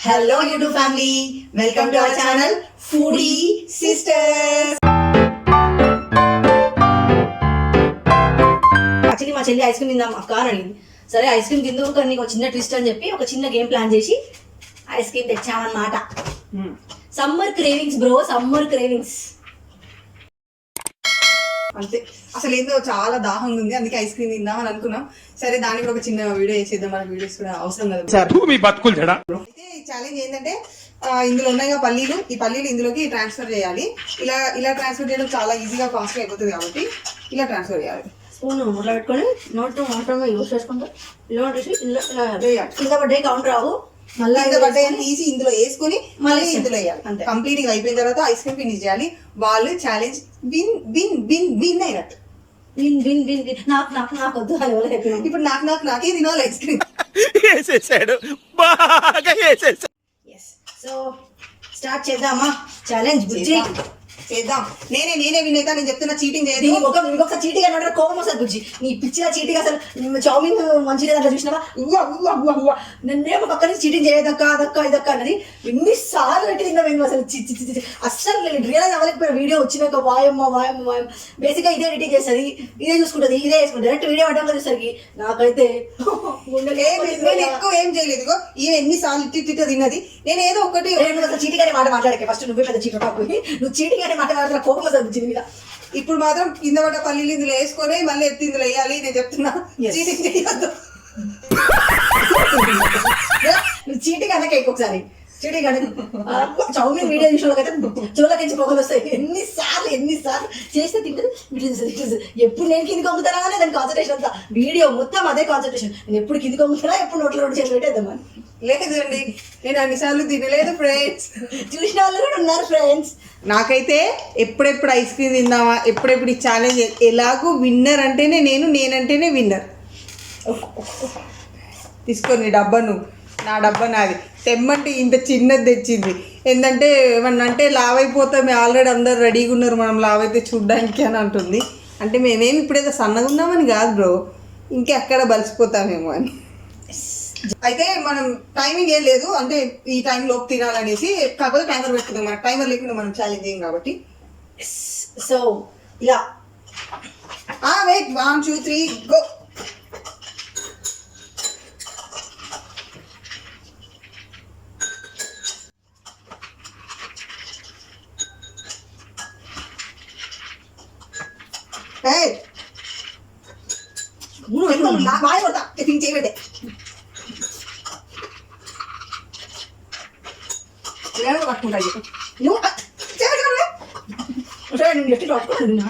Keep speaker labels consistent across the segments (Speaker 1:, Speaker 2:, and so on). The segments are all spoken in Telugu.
Speaker 1: Hello YouTube family, welcome to our channel Foodie Sisters. Actually మా చెల్లి ఐస్ క్రీమ్ తిందాం అక్క అని అడిగింది. సరే ఐస్ క్రీమ్ తిందు కానీ నీకు చిన్న ట్విస్ట్ అని చెప్పి ఒక చిన్న గేమ్ ప్లాన్ చేసి ఐస్ క్రీమ్ తెచ్చామన్నమాట. Summer cravings bro, summer cravings
Speaker 2: అంతే. అసలు ఏందో చాలా దాహంగా ఉంది, అందుకే ఐస్ క్రీమ్ తిందాం అని అనుకున్నాం. సరే దానికి కూడా ఒక చిన్న వీడియో చేసేద్దాం, మన వీడియోస్ కూడా అవసరం కదా. అయితే ఈ ఛాలెంజ్ ఏంటంటే ఇందులో ఉన్నాయిగా పల్లీలు, ఈ పల్లీలు ఇందులోకి ట్రాన్స్ఫర్ చేయాలి. ఇలా ట్రాన్స్ఫర్ చేయడం చాలా ఈజీగా ఫాస్ట్గా అయిపోతుంది కాబట్టి ఇలా ట్రాన్స్ఫర్ చేయాలి.
Speaker 1: స్పూన్ నోట్లో పెట్టుకొని నోట్ మాత్రమే యూస్ చేసుకుంటా ఇలా కింద పడ్డే కౌంటర్ రావు.
Speaker 2: మళ్ళీ ఇంత బట్టాయని తీసి ఇందులో వేసుకుని మళ్ళీ ఇందులో వేయాలి. అంతే. కంప్లీట్ గా అయిపోయిన తర్వాత ఐస్ క్రీమ్ ఫినిష్ చేయాలి. వాళ్ళు ఛాలెంజ్ విన్ అయినట్టు.
Speaker 1: విన్ విన్ విన్ విన్ నాకు నాకు నాకు వద్దు అని ఎవరు చెప్పినాం.
Speaker 2: ఇప్పుడు నాకే తినాలి ఐస్ క్రీమ్.
Speaker 1: సో స్టార్ట్ చేద్దామా ఛాలెంజ్? బుజ్జి
Speaker 2: చేద్దాం. నేనే విన్ అవుతా. నేను చెప్తున్నా, చీటింగ్ చేయదు.
Speaker 1: ఇంకొకసారి చీటింగ్ అంటే కోపం వస్తుంది బుజ్జి. నీ పిచ్చిగా చీటింగ్ అసలు చౌమిన్ మంచిగా అట్లా చూసినావా? నన్నేమో పక్క నుంచి చీటింగ్ చేయదక్క అదక్క ఇదక్క అన్నది ఎన్నిసార్లు పెట్టి తిన్నావు అసలు. అస్సలు నేను రియలైజ్ అవ్వలేకపోయిన. వీడియో వచ్చినాక వాయమ్మ బేసిక్గా ఇదే ఎడిటింగ్ చేస్తుంది, ఇదే చూసుకుంటుంది, ఇదే వేసుకుంటుంది. డైరెక్ట్ వీడియో పడ్డాక చూసరికి నాకైతే
Speaker 2: నేను ఎక్కువ ఏం చేయలేదు. ఈమె ఎన్నిసార్లు ఇట్టి తిన్నది. నేను ఏదో ఒకటి
Speaker 1: చీటింగ్ అనే మాట మాట్లాడకే. ఫస్ట్ నువ్వే పెద్ద చీట నువ్వు చీటింగ్ అనే మాట మాట్లాడుతున్నా కోపం వస్తుంది మీద.
Speaker 2: ఇప్పుడు మాత్రం కింద పడ్డ పల్లీలు ఇందులో వేసుకొని మళ్ళీ ఎత్తి ఇందులో వేయాలి. నేను చెప్తున్నా, చీటింగ్ చేయొద్దు.
Speaker 1: నువ్వు చీటింగ్ అనక ఇంకొకసారి చీటింగ్ అనే చౌమిన్ వీడియో చూసినకైతే చూడకించి పొగలు వస్తాయి. ఎన్నిసార్లు చేస్తే తింటుంది ఎప్పుడు నేను కిందికి అమ్ముతానా అని దాని కాన్సన్ట్రేషన్ అంతా. వీడియో మొత్తం అదే కాన్సన్ట్రేషన్. నేను ఎప్పుడు కిందికి అమ్ముతానా, ఎప్పుడు నోట్లో రెండు చేతులు పెట్టేద్దామని.
Speaker 2: లేదండి, నేను అన్నిసార్లు తినలేదు ఫ్రెండ్స్.
Speaker 1: చూసిన వాళ్ళు కూడా ఉన్నారు ఫ్రెండ్స్.
Speaker 2: నాకైతే ఎప్పుడెప్పుడు ఐస్ క్రీమ్ తిందామా, ఎప్పుడెప్పుడు ఈ ఛాలెంజ్. ఎలాగూ విన్నర్ అంటేనే నేనంటేనే విన్నర్. తీసుకొని డబ్బాను, నా డబ్బా నాది. తెమ్మంటే ఇంత చిన్నది తెచ్చింది. ఏంటంటే ఏమన్నా అంటే లావ్ అయిపోతాం, ఆల్రెడీ అందరు రెడీగా ఉన్నారు, మనం లావ్ అయితే చూడ్డానికి అని అంటుంది. అంటే మేమేమి ఇప్పుడేదో సన్నగా ఉన్నామని కాదు బ్రో, ఇంకెక్కడ బలిసిపోతామేమో అని. అయితే మనం టైమింగ్ ఏం లేదు, అంటే ఈ టైం లోపు తినాలనేసి. కాకపోతే టైమర్ పెట్టుకుందాం, మనకు టైమర్ లేకుండా మనం ఛాలెంజ్ చేయం కాబట్టి.
Speaker 1: సో ఇలా
Speaker 2: వెయిట్ 1 2 3 గో. నా బాయ్ కొడతా టిఫిన్ చేయబెట్టే. పట్టుకుంటా నువ్వు ఎట్టి పట్టుకుంటున్నా.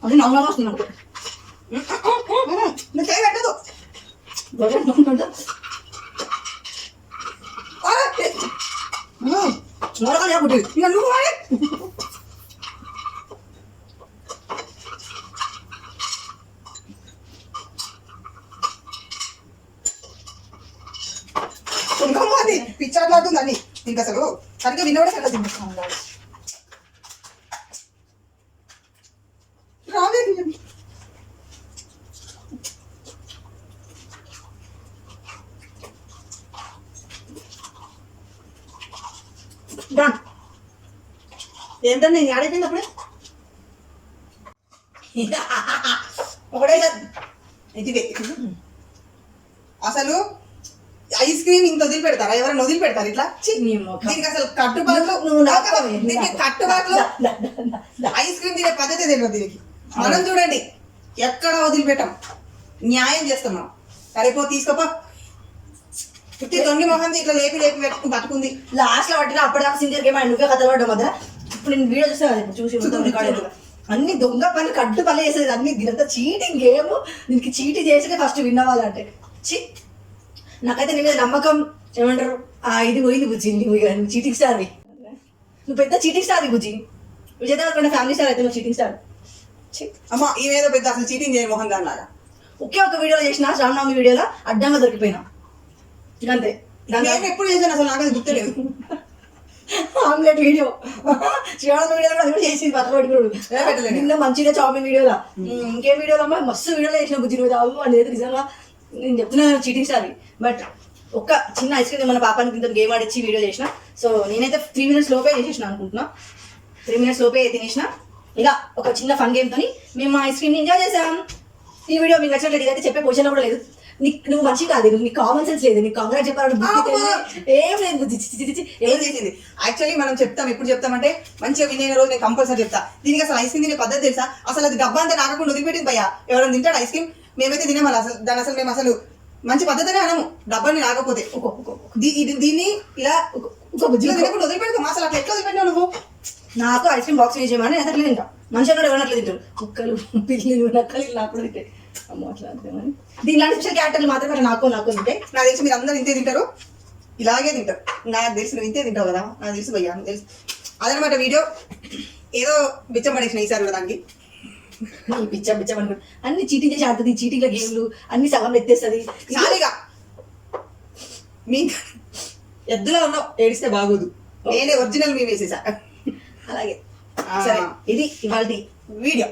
Speaker 1: అది నవ్వు వస్తుంది నాకు.
Speaker 2: నువ్వు చేయబెట్టదు. పిచ్చాట్లాడుతుంది అని. ఇంకా అసలు సరిగ్గా వినవడే కదా తింటున్నాను. ఏంటంటే నేను ఆడైపోయింది అప్పుడే. ఒకటే ఇదే అసలు ఐస్ క్రీమ్ ఇంత వదిలి పెడతారా? ఎవరైనా వదిలి పెడతారు ఇట్లా? దీనికి అసలు కట్టుబాట్లు ఐస్ క్రీమ్ తినే పద్ధతి తెలియదు దీనికి. మనం చూడండి ఎక్కడ వదిలిపెట్టాం, న్యాయం చేస్తాం మనం. సరేపో తీసుకోపో. దొంగి మొహంది ఇట్లా లేపి పట్టుకుంది.
Speaker 1: లాస్ట్ లో పట్టిన అప్పటిదాకా సింగర్ గేమ్ నువ్వే కథలు పడ్డావు మధ్య. ఇప్పుడు నేను వీడియో చూస్తాను, ఇప్పుడు చూసి అన్ని దొంగ పని కట్టు పని చేసేది. అన్ని దీంతో చీటింగ్ గేమ్. దీనికి చీటి చేసి ఫస్ట్ విన్ అవ్వాలంటే నాకైతే నీ మీద నమ్మకం. ఏమంటారు, ఇది పోయింది బుజ్జింది, చీటింగ్ స్టార్వి. నువ్వు పెద్ద చీటింగ్ స్టార్ బుజ్జి. విజయ్ దేవరకొండ ఫ్యామిలీ స్టార్ అయితే నువ్వు చీటింగ్ స్టార్.
Speaker 2: అమ్మ ఈమెదో పెద్ద అసలు చీటింగ్ చేయని మొహం దానిలాగా.
Speaker 1: ఒకే ఒక వీడియోలో చేసిన శ్రావణనవమి వీడియోలో అడ్డంగా దొరికిపోయినా అంతే.
Speaker 2: నేను ఎప్పుడు చేశాను అసలు నాకు అది గుర్తులేదు.
Speaker 1: ఆమ్లెట్ వీడియో శ్రీరామ వీడియోలో అది కూడా చేసింది పక్క పెట్టుకోడు. నిన్న మంచిగా చామిన్ వీడియోలో ఇంకేం వీడియోలో అమ్మా మస్తు వీడియోలో చేసిన బుజ్జి రోజు అవ్వు అనేది నిజంగా నేను చెప్తున్నా చీటింగ్ స్టార్. బట్ ఒక్క చిన్న ఐస్ క్రీమ్ మన పాపానికి ఇంత గేమ్ ఆడిచ్చి వీడియో చేసిన. సో నేనైతే 3 minutes లోపే చేసేసిన అనుకుంటున్నా. 3 minutes లోపే తినేసిన. ఇక ఒక చిన్న ఫన్ గేమ్ తోని మేము ఐస్ క్రీమ్ ఎంజాయ్ చేసాం. ఈ వీడియో మీకు నచ్చినట్లయితే ఇదైతే చెప్పే పొజిషన్ కూడా లేదు. నువ్వు మంచి కాదు, నీకు కామన్ సెన్స్ లేదు, నీకు కాంగ్రెస్ చెప్పాలంటే ఏం లేదు.
Speaker 2: ఏం చేసింది యాక్చువల్లీ మనం చెప్తాం, ఎప్పుడు చెప్తామంటే మంచిగా వినే రోజు నేను కంపల్సరీ చెప్తా. దీనికి అసలు ఐస్ క్రీమ్ తినే పద్ధతి తెలుసా? అసలు అది డబ్బా అంతా నాకకుండా వదిలిపెట్టింది భయ్యా. ఎవరైనా తింటాడు ఐస్ క్రీమ్? మేమైతే తినేమల్ల అసలు దాని అసలు మేము అసలు మంచి పద్ధతినే అనము. డబ్బాని రాకపోతే దీన్ని ఇలా తినకుండా వదిలిపెడతాం. అసలు అట్లా ఎట్లా వదిలిపెట్టావు నువ్వు?
Speaker 1: నాకు ఐస్ క్రీమ్ బాక్స్ చేయమని నేను అట్లా తింటా. మనుషులు కూడా ఎవరైనా అట్లా తింటారు. కుక్కలు పిల్లలు నక్కలు నాకు కూడా తింటాయి. అమ్మో అట్లా అంతేమని దీనిలాంటి స్పెషల్ క్యారెక్టర్లు మాత్రమే నాకు తింటాయి.
Speaker 2: నాకు తెలిసి మీరు అందరూ ఇంతే తింటారు, ఇలాగే తింటారు. నాకు తెలిసి నువ్వు ఇంతే తింటావు కదా, నాకు తెలిసి భయ్యా నాకు తెలుసు. అదనమాట వీడియో. ఏదో బిచ్చం పడేసిన ఈసారి కూడా దానికి
Speaker 1: పిచ్చా అనుకో అన్ని చీటింగ్ చేసి ఆడుతుంది. చీటింగ్ల గేమ్లు అన్ని సగం ఎత్తేస్తుంది.
Speaker 2: ఖాళీగా మీ ఎద్దులా ఉన్నావు, ఏడిస్తే బాగోదు. నేనే ఒరిజినల్ మీ వేసేసా.
Speaker 1: అలాగే సరే, ఇది ఇవాళ
Speaker 2: వీడియో.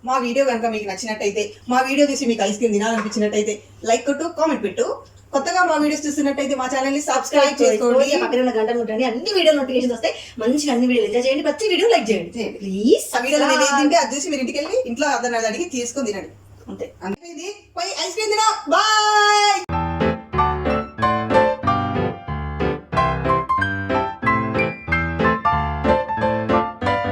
Speaker 2: మా వీడియో కనుక మీకు నచ్చినట్టయితే, మా వీడియో చూసి మీకు ఐస్ క్రీమ్ తినాలనిపించినట్టయితే లైక్ కొట్టు, కామెంట్ పెట్టు. కొత్తగా మా వీడియోస్ చూస్తున్నట్టయితే మా ఛానల్ ని సబ్స్క్రైబ్ చేసుకోండి.
Speaker 1: పక్కన ఉన్న గంట ఉంటుంది, అన్ని వీడియో నోటిఫికేషన్ వస్తాయి. మంచిగా అన్ని వీడియోలు ఎంజాయ్ చేయండి, ప్రతి వీడియో లైక్ చేయండి ప్లీజ్.
Speaker 2: ఆ వీడియోలో నేను ఏది తింటే అది చూసి మీరు ఇంటికి వెళ్ళి ఇంట్లో అందరిని అడిగి తీసుకొని తినండి.
Speaker 1: అంతే.
Speaker 2: అంటే ఇది పోయి ఐస్ క్రీమ్ తినా. బాయ్.